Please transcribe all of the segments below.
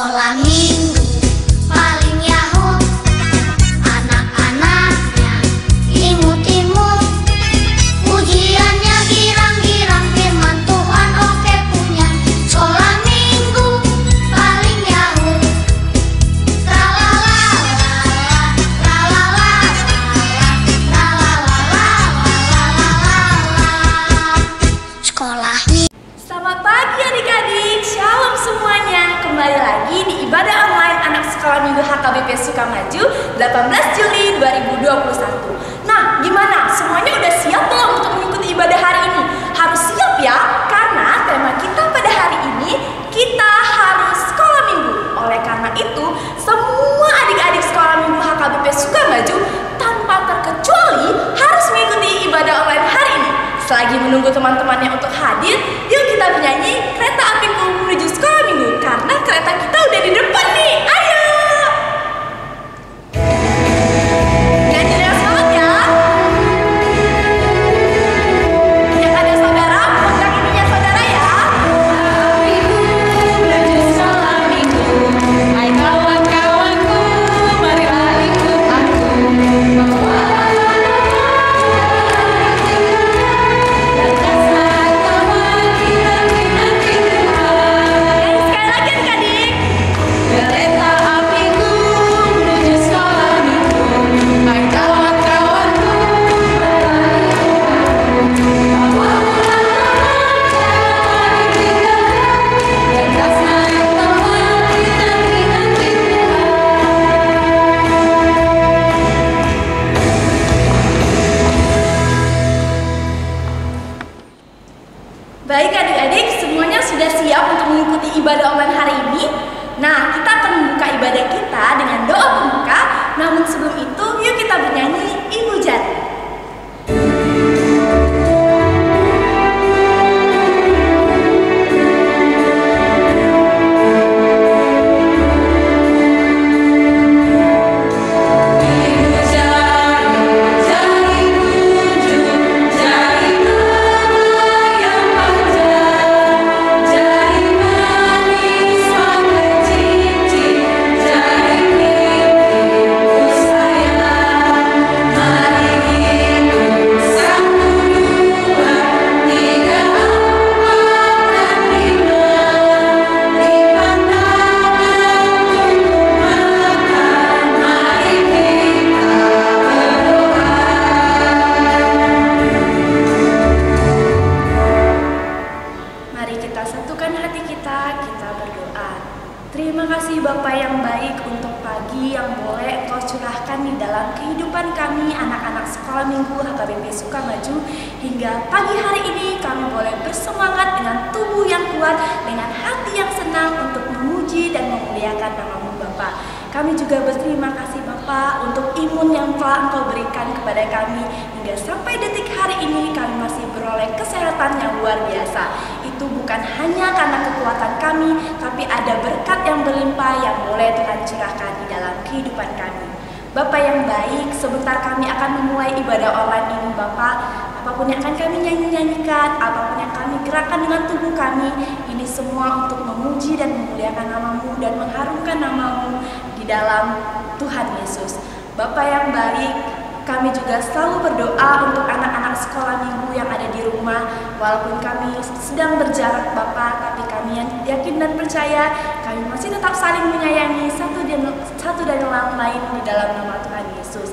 Sekolah minggu paling yahut, anak-anaknya imut-imut, ujiannya girang-girang, firman Tuhan oke punya. Sekolah minggu paling yahut, sekolah minggu. Selamat pagi adik-adik, shalom semuanya. Kembali lagi di ibadah online anak sekolah minggu HKBP Sukamaju 18 Juli 2021. Nah, gimana? Semuanya udah siap belum untuk mengikuti ibadah hari ini? Harus siap ya, karena tema kita pada hari ini, kita harus sekolah minggu. Oleh karena itu, semua adik-adik sekolah minggu HKBP Sukamaju tanpa terkecuali harus mengikuti ibadah online hari ini. Selagi menunggu teman-temannya untuk hadir, yuk kita bernyanyi Kereta Apiku Menuju Sekolah Minggu, karena kereta kita udah di depan nih. Ayo! Nyanyi dengan semangat ya. Yang ada saudara, pegang ininya saudara ya. Apiku menuju sekolah minggu, hai kawan-kawanku, marilah ikut aku. Baik adik-adik, semuanya sudah siap untuk mengikuti ibadah online hari ini. Nah, kita akan membuka ibadah kita dengan doa pembuka. Namun sebelum itu, yuk kita bernyanyi Ibu Jati. Terima kasih Bapak yang baik untuk pagi yang boleh Engkau curahkan di dalam kehidupan kami anak-anak sekolah minggu HKBP Sukamaju. Hingga pagi hari ini kami boleh bersemangat dengan tubuh yang kuat, dengan hati yang senang untuk memuji dan memuliakan nama-Mu Bapak. Kami juga berterima kasih Bapak untuk imun yang telah Engkau berikan kepada kami. Hingga sampai detik hari ini kami masih beroleh kesehatan yang luar biasa. Itu bukan hanya karena kekuatan kami, tapi ada berkat yang berlimpah yang boleh Tuhan curahkan di dalam kehidupan kami. Bapak yang baik, sebentar kami akan memulai ibadah online ini Bapak. Apapun yang akan kami nyanyikan, apapun yang kami gerakkan dengan tubuh kami, ini semua untuk memuji dan memuliakan nama-Mu dan mengharumkan nama-Mu di dalam Tuhan Yesus. Bapak yang baik, kami juga selalu berdoa untuk anak-anak sekolah minggu yang ada di rumah. Walaupun kami sedang berjarak Bapak, tapi kami yang yakin dan percaya, kami masih tetap saling menyayangi satu dan yang lain di dalam nama Tuhan Yesus.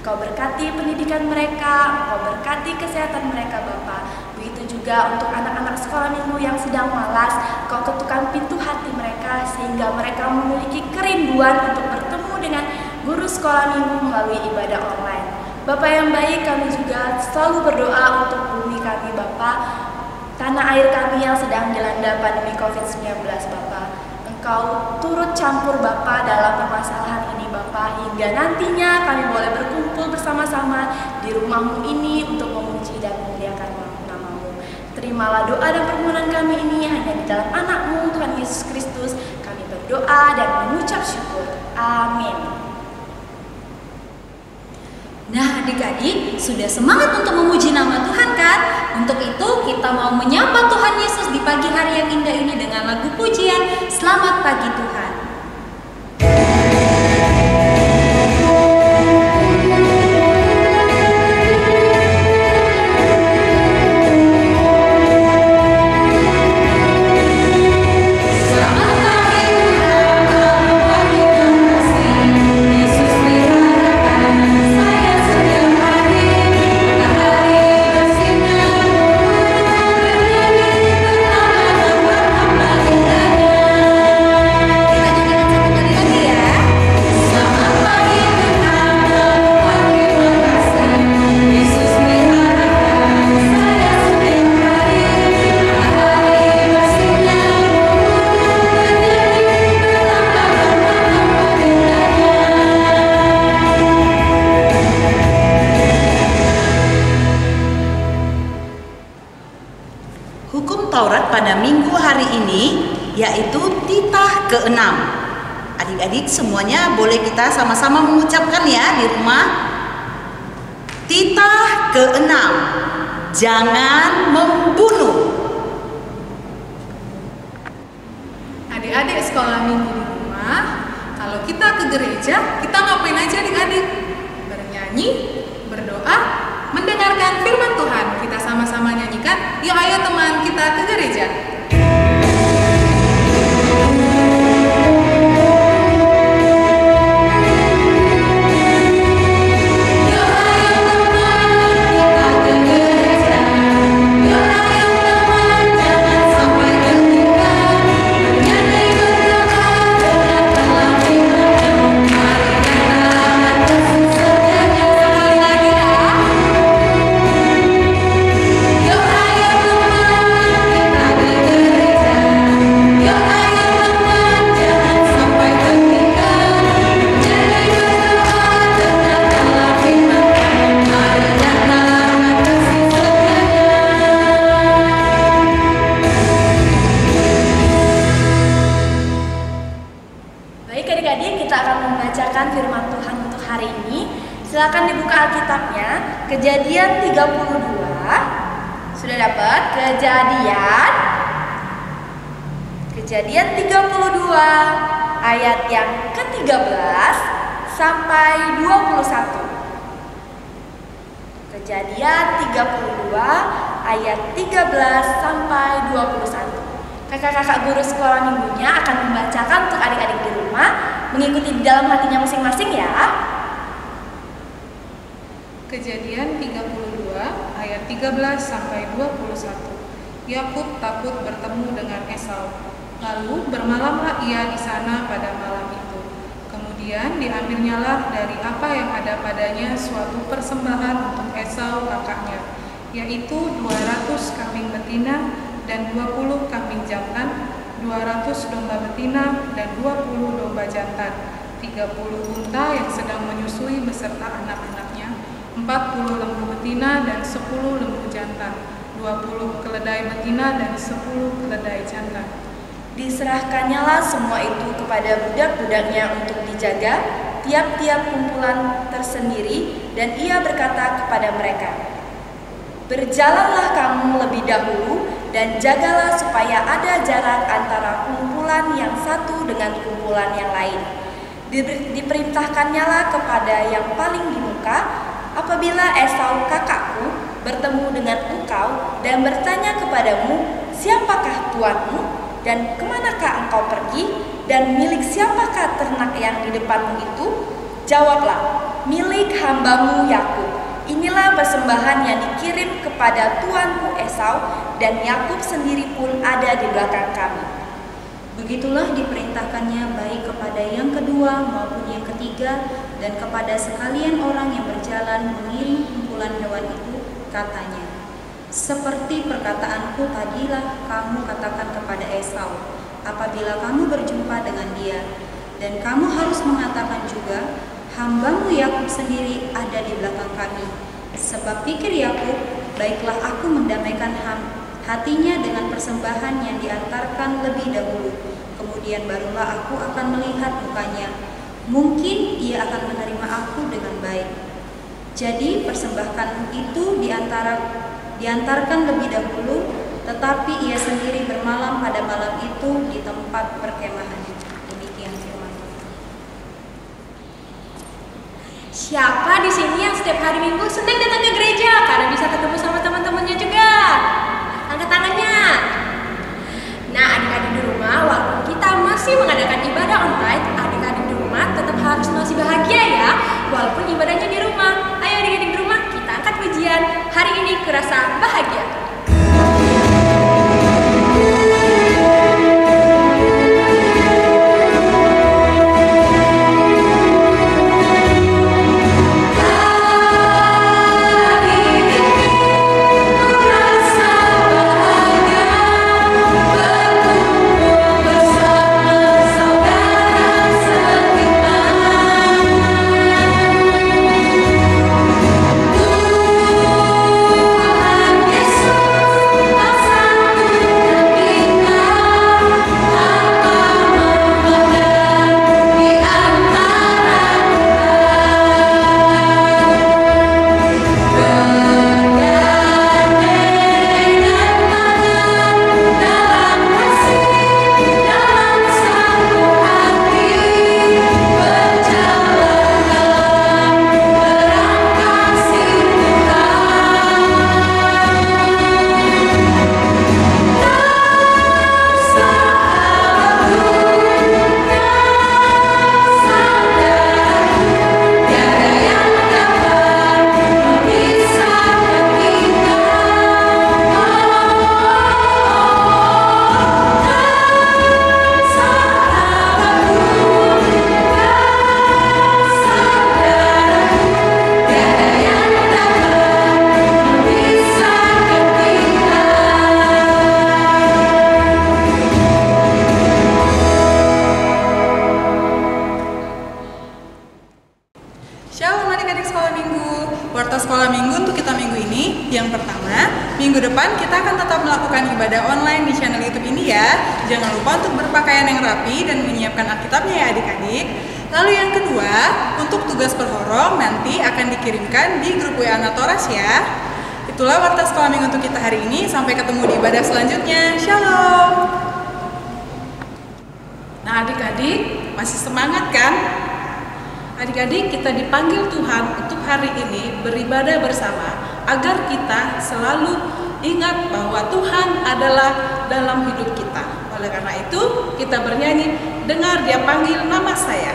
Engkau berkati pendidikan mereka, Engkau berkati kesehatan mereka Bapak. Begitu juga untuk anak-anak sekolah minggu yang sedang malas, Engkau ketukkan pintu hati mereka sehingga mereka memiliki kerinduan untuk bertemu dengan guru sekolah minggu melalui ibadah online. Bapak yang baik, kami juga selalu berdoa untuk bumi kami Bapak, tanah air kami yang sedang dilanda pandemi COVID-19 Bapak. Engkau turut campur Bapak dalam permasalahan ini Bapak, hingga nantinya kami boleh berkumpul bersama-sama di rumah-Mu ini untuk memuji dan memuliakan nama-Mu. Terimalah doa dan permohonan kami ini hanya di dalam anak-Mu Tuhan Yesus Kristus. Kami berdoa dan mengucap syukur. Amin. Nah adik-adik, sudah semangat untuk memuji nama Tuhan kan? Untuk itu kita mau menyapa Tuhan Yesus di pagi hari yang indah ini dengan lagu pujian Selamat Pagi Tuhan. yaitu titah ke-6. Adik-adik semuanya boleh kita sama-sama mengucapkan ya di rumah. Titah ke-6, jangan membunuh. Adik-adik sekolah minggu di rumah, kalau kita ke gereja, kita ngapain aja adik-adik? Bernyanyi, berdoa, mendengarkan firman Tuhan. Kita sama-sama nyanyikan, yuk ayo teman kita ke gereja. Silakan dibuka Alkitabnya, Kejadian 32. Sudah dapat? Kejadian 32 ayat yang ke-13 sampai 21. Kejadian 32 ayat 13 sampai 21. Kakak-kakak guru sekolah minggunya akan membacakan untuk adik-adik di rumah, mengikuti di dalam hatinya masing-masing ya. Kejadian 32 ayat 13 sampai 21. Yakub takut bertemu dengan Esau. Lalu bermalamlah ia di sana pada malam itu. Kemudian diambilnyalah dari apa yang ada padanya suatu persembahan untuk Esau kakaknya, yaitu 200 kambing betina dan 20 kambing jantan, 200 domba betina dan 20 domba jantan, 30 unta yang sedang menyusui beserta anak-anaknya, 40 lembu betina dan 10 lembu jantan, 20 keledai betina dan 10 keledai jantan. Diserahkannyalah semua itu kepada budak-budaknya untuk dijaga tiap-tiap kumpulan tersendiri, dan ia berkata kepada mereka, "Berjalanlah kamu lebih dahulu dan jagalah supaya ada jarak antara kumpulan yang satu dengan kumpulan yang lain. Diperintahkannyalah kepada yang paling di muka, apabila Esau kakakku bertemu dengan engkau dan bertanya kepadamu, siapakah tuanmu dan kemanakah engkau pergi, dan milik siapakah ternak yang di depanmu itu? Jawablah, milik hambamu Yakub. Inilah persembahan yang dikirim kepada tuanku Esau, dan Yakub sendiri pun ada di belakang kami." Begitulah diperintahkannya baik kepada yang kedua maupun yang ketiga, dan kepada sekalian orang yang berjalan mengiring kumpulan hewan itu, katanya, "Seperti perkataanku tadilah kamu katakan kepada Esau, apabila kamu berjumpa dengan dia. Dan kamu harus mengatakan juga, hambamu Yakub sendiri ada di belakang kami. Sebab pikir Yakub, baiklah aku mendamaikan hatinya dengan persembahan yang diantarkan lebih dahulu. Kemudian barulah aku akan melihat mukanya. Mungkin ia akan menerima aku dengan baik." Jadi persembahan itu diantarkan lebih dahulu, tetapi ia sendiri bermalam pada malam itu di tempat perkemahan. Demikian firman Tuhan. Siapa di sini yang setiap hari Minggu senang datang ke gereja karena bisa ketemu sama teman-temannya juga? Angkat tangannya. Nah, adik-adik di rumah, walaupun kita masih mengadakan ibadah online, adik-adik di rumah tetap harus masih bahagia ya, walaupun ibadahnya di rumah. Ayo adik-adik di rumah, kita angkat pujian. Hari ini kurasa bahagia. Yesus sekolah minggu untuk kita minggu ini, yang pertama, minggu depan kita akan tetap melakukan ibadah online di channel YouTube ini ya. Jangan lupa untuk berpakaian yang rapi dan menyiapkan Alkitabnya ya adik-adik. Lalu yang kedua, untuk tugas berhorong nanti akan dikirimkan di grup WA Natoras ya. Itulah warta sekolah minggu untuk kita hari ini. Sampai ketemu di ibadah selanjutnya. Shalom. Nah adik-adik, masih semangat kan? Adik-adik, kita dipanggil Tuhan untuk hari ini beribadah bersama agar kita selalu ingat bahwa Tuhan adalah dalam hidup kita. Oleh karena itu, kita bernyanyi, dengar Dia panggil nama saya.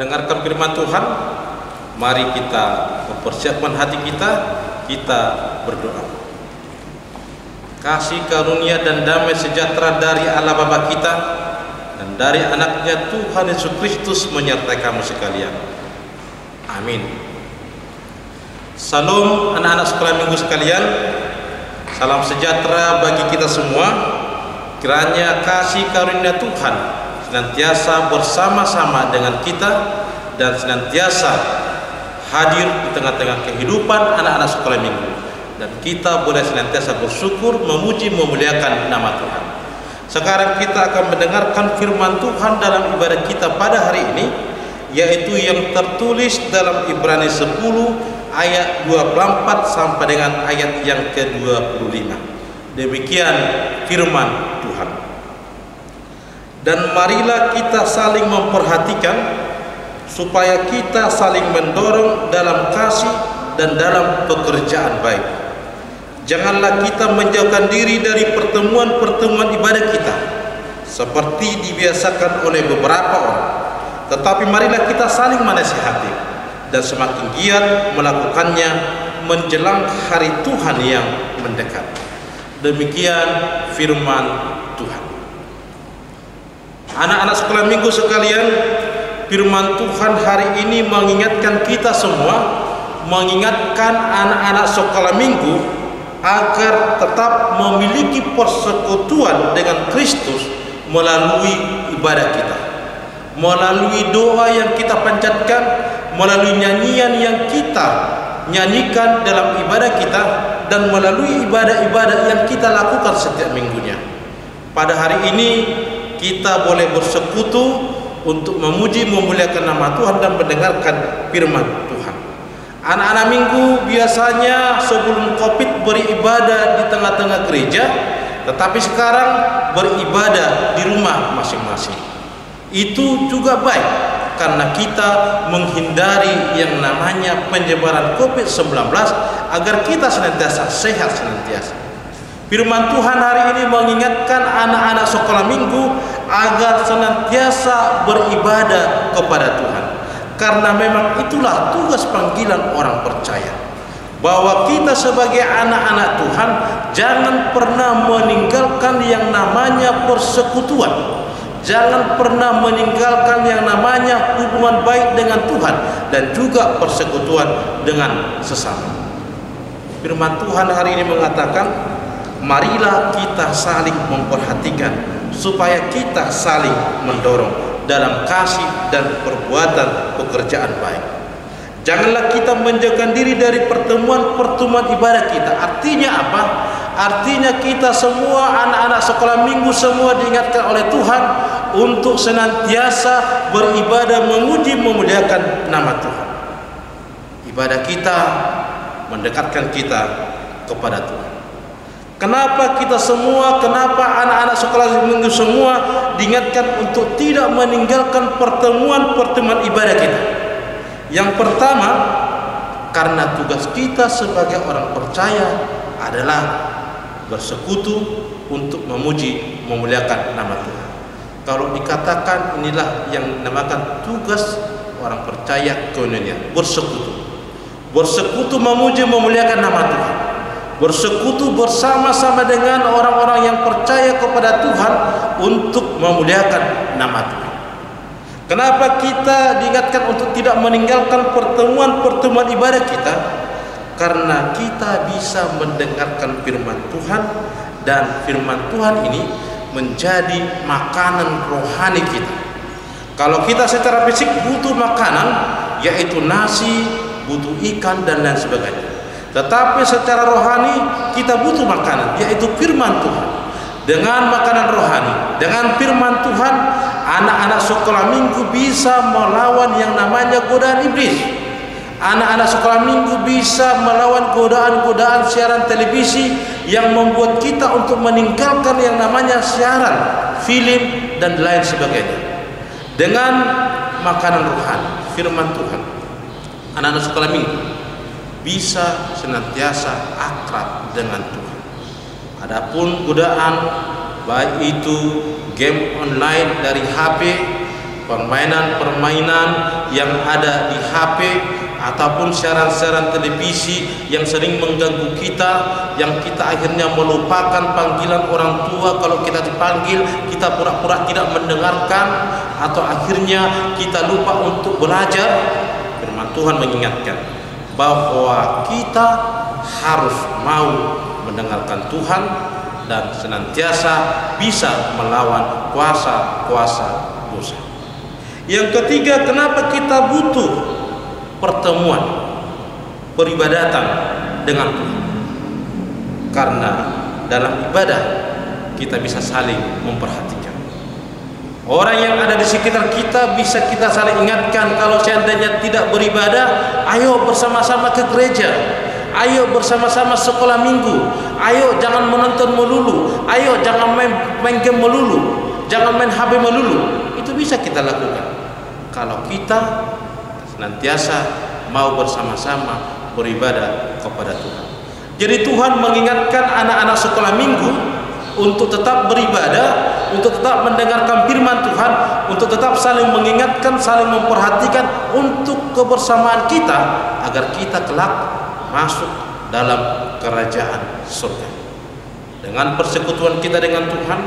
mendengarkan firman Tuhan, mari kita mempersiapkan hati kita berdoa. Kasih karunia dan damai sejahtera dari Allah Bapa kita dan dari anaknya Tuhan Yesus Kristus menyertai kamu sekalian. Amin. Salam anak-anak sekolah minggu sekalian. Salam sejahtera bagi kita semua. Kiranya kasih karunia Tuhan senantiasa bersama-sama dengan kita dan senantiasa hadir di tengah-tengah kehidupan anak-anak sekolah minggu, dan kita boleh senantiasa bersyukur, memuji, memuliakan nama Tuhan. Sekarang kita akan mendengarkan firman Tuhan dalam ibadah kita pada hari ini, yaitu yang tertulis dalam Ibrani 10 ayat 24 sampai dengan ayat yang ke-25. Demikian firman Tuhan. Dan marilah kita saling memperhatikan supaya kita saling mendorong dalam kasih dan dalam pekerjaan baik. Janganlah kita menjauhkan diri dari pertemuan-pertemuan ibadah kita seperti dibiasakan oleh beberapa orang, tetapi marilah kita saling menasihati dan semakin giat melakukannya menjelang hari Tuhan yang mendekat. Demikian firman Tuhan. Anak-anak sekolah minggu sekalian, firman Tuhan hari ini mengingatkan kita semua, mengingatkan anak-anak sekolah minggu agar tetap memiliki persekutuan dengan Kristus melalui ibadah kita, melalui doa yang kita panjatkan, melalui nyanyian yang kita nyanyikan dalam ibadah kita, dan melalui ibadah-ibadah yang kita lakukan setiap minggunya. Pada hari ini kita boleh bersekutu untuk memuji, memuliakan nama Tuhan dan mendengarkan firman Tuhan. Anak-anak minggu biasanya sebelum Covid beribadah di tengah-tengah gereja, tetapi sekarang beribadah di rumah masing-masing. Itu juga baik, karena kita menghindari yang namanya penyebaran COVID-19 agar kita senantiasa sehat senantiasa. Firman Tuhan hari ini mengingatkan anak-anak sekolah minggu agar senantiasa beribadah kepada Tuhan, karena memang itulah tugas panggilan orang percaya, bahwa kita sebagai anak-anak Tuhan jangan pernah meninggalkan yang namanya persekutuan, jangan pernah meninggalkan yang namanya hubungan baik dengan Tuhan dan juga persekutuan dengan sesama. Firman Tuhan hari ini mengatakan, marilah kita saling memperhatikan supaya kita saling mendorong dalam kasih dan perbuatan pekerjaan baik. Janganlah kita menjauhkan diri dari pertemuan-pertemuan ibadah kita. Artinya apa? Artinya kita semua anak-anak sekolah minggu semua diingatkan oleh Tuhan untuk senantiasa beribadah, memuji, memuliakan nama Tuhan. Ibadah kita mendekatkan kita kepada Tuhan. Kenapa kita semua, kenapa anak-anak sekolah minggu semua diingatkan untuk tidak meninggalkan pertemuan-pertemuan ibadah kita? Yang pertama, karena tugas kita sebagai orang percaya adalah bersekutu untuk memuji, memuliakan nama Tuhan. Kalau dikatakan inilah yang dinamakan tugas orang percaya koinonia, bersekutu. Bersekutu memuji, memuliakan nama Tuhan. Bersekutu bersama-sama dengan orang-orang yang percaya kepada Tuhan untuk memuliakan nama Tuhan. Kenapa kita diingatkan untuk tidak meninggalkan pertemuan-pertemuan ibadah kita? Karena kita bisa mendengarkan firman Tuhan, dan firman Tuhan ini menjadi makanan rohani kita. Kalau kita secara fisik butuh makanan, yaitu nasi, butuh ikan dan lain sebagainya. Tetapi secara rohani kita butuh makanan, yaitu firman Tuhan. Dengan makanan rohani, dengan firman Tuhan, anak-anak sekolah minggu bisa melawan yang namanya godaan iblis. Anak-anak sekolah minggu bisa melawan godaan-godaan siaran televisi yang membuat kita untuk meninggalkan yang namanya siaran, film dan lain sebagainya. Dengan makanan rohani, firman Tuhan, anak-anak sekolah minggu bisa senantiasa akrab dengan Tuhan. Adapun godaan, baik itu game online dari HP, permainan-permainan yang ada di HP, ataupun siaran-siaran televisi yang sering mengganggu kita, yang kita akhirnya melupakan panggilan orang tua. Kalau kita dipanggil, kita pura-pura tidak mendengarkan, atau akhirnya kita lupa untuk belajar. Firman Tuhan mengingatkan bahwa kita harus mau mendengarkan Tuhan dan senantiasa bisa melawan kuasa-kuasa dosa. Yang ketiga, kenapa kita butuh pertemuan, peribadatan dengan Tuhan? Karena dalam ibadah kita bisa saling memperhatikan. Orang yang ada di sekitar kita bisa kita saling ingatkan. Kalau seandainya tidak beribadah, ayo bersama-sama ke gereja, ayo bersama-sama sekolah minggu, ayo jangan menonton melulu, ayo jangan main game melulu, jangan main HP melulu. Itu bisa kita lakukan kalau kita senantiasa mau bersama-sama beribadah kepada Tuhan. Jadi Tuhan mengingatkan anak-anak sekolah minggu untuk tetap beribadah, untuk tetap mendengarkan firman Tuhan, untuk tetap saling mengingatkan, saling memperhatikan untuk kebersamaan kita, agar kita kelak masuk dalam kerajaan surga. Dengan persekutuan kita dengan Tuhan,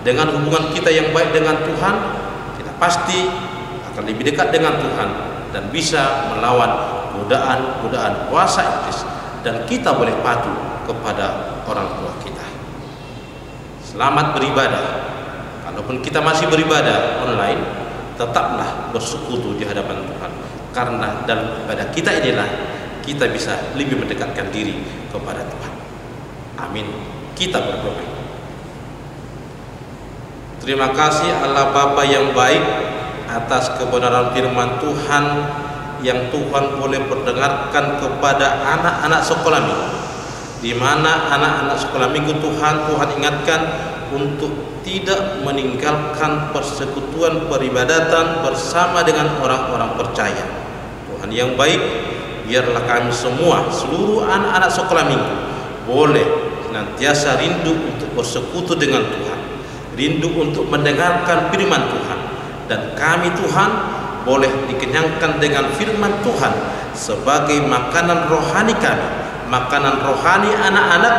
dengan hubungan kita yang baik dengan Tuhan, kita pasti akan lebih dekat dengan Tuhan dan bisa melawan godaan-godaan kuasa iblis, dan kita boleh patuh kepada orang tua kita. Selamat beribadah. Kalaupun kita masih beribadah online, tetaplah bersekutu di hadapan Tuhan, karena dalam ibadah kita inilah kita bisa lebih mendekatkan diri kepada Tuhan. Amin. Kita berdoa. Terima kasih Allah Bapa yang baik atas kebenaran firman Tuhan yang Tuhan boleh perdengarkan kepada anak-anak sekolah minggu, di mana anak-anak sekolah minggu Tuhan ingatkan untuk tidak meninggalkan persekutuan peribadatan bersama dengan orang-orang percaya. Tuhan yang baik, biarlah kami semua, seluruh anak-anak sekolah minggu, boleh senantiasa rindu untuk bersekutu dengan Tuhan, rindu untuk mendengarkan firman Tuhan, dan kami Tuhan boleh dikenyangkan dengan firman Tuhan sebagai makanan rohani kami, makanan rohani anak-anak,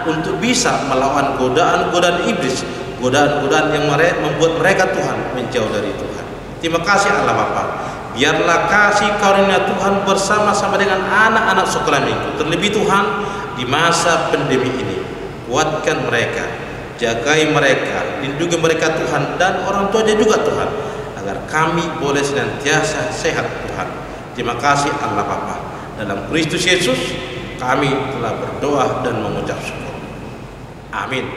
untuk bisa melawan godaan-godaan iblis, godaan-godaan yang membuat mereka Tuhan menjauh dari Tuhan. Terima kasih Allah Bapa. Biarlah kasih karunia Tuhan bersama-sama dengan anak-anak sekolah minggu, terlebih Tuhan di masa pandemi ini. Kuatkan mereka, jagai mereka, lindungi mereka Tuhan, dan orang tuanya juga Tuhan, agar kami boleh senantiasa sehat Tuhan. Terima kasih Allah Bapa. Dalam Kristus Yesus kami telah berdoa dan mengucap syukur. Amin.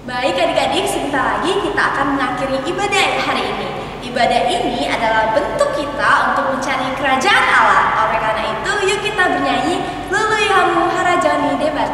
Baik adik-adik, sebentar lagi kita akan mengakhiri ibadah hari ini. Ibadah ini adalah bentuk kita untuk mencari kerajaan Allah. Oleh karena itu, yuk kita bernyanyi Luluyamu Harajani Debat.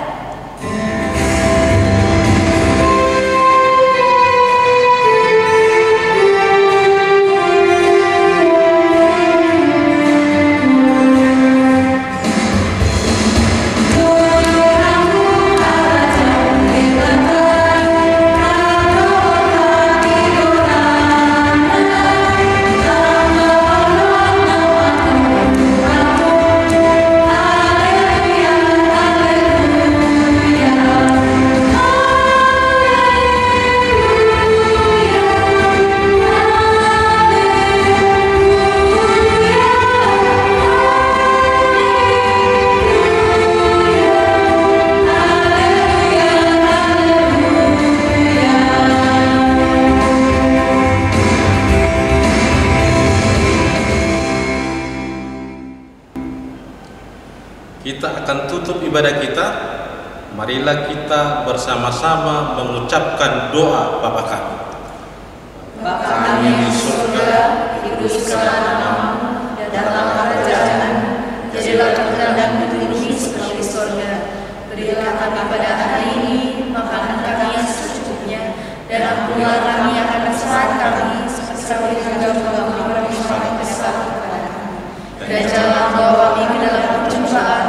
Kita akan tutup ibadah kita. Marilah kita bersama-sama mengucapkan doa Bapa kami. Bapa kami di surga, dikuduskanlah namamu, datanglah kerajaanmu, jadilah kehendakmu di bumi seperti di surga. Berilah kami pada hari ini makanan kami yang secukupnya, dan ampunilah kami akan kesalahan kami, seperti kami juga mengampuni orang kesalahan kepada kami. Dan janganlah bawa kami ke dalam pencobaan,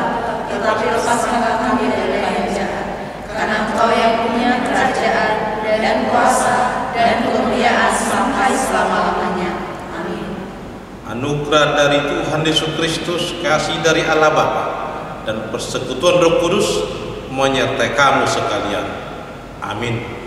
tetapi lepaskanlah kami dari yang jahat. Karena Engkau yang punya kerajaan dan kuasa dan kemuliaan sampai selama-lamanya. Amin. Anugerah dari Tuhan Yesus Kristus, kasih dari Allah Bapa, dan persekutuan Roh Kudus menyertai kamu sekalian. Amin.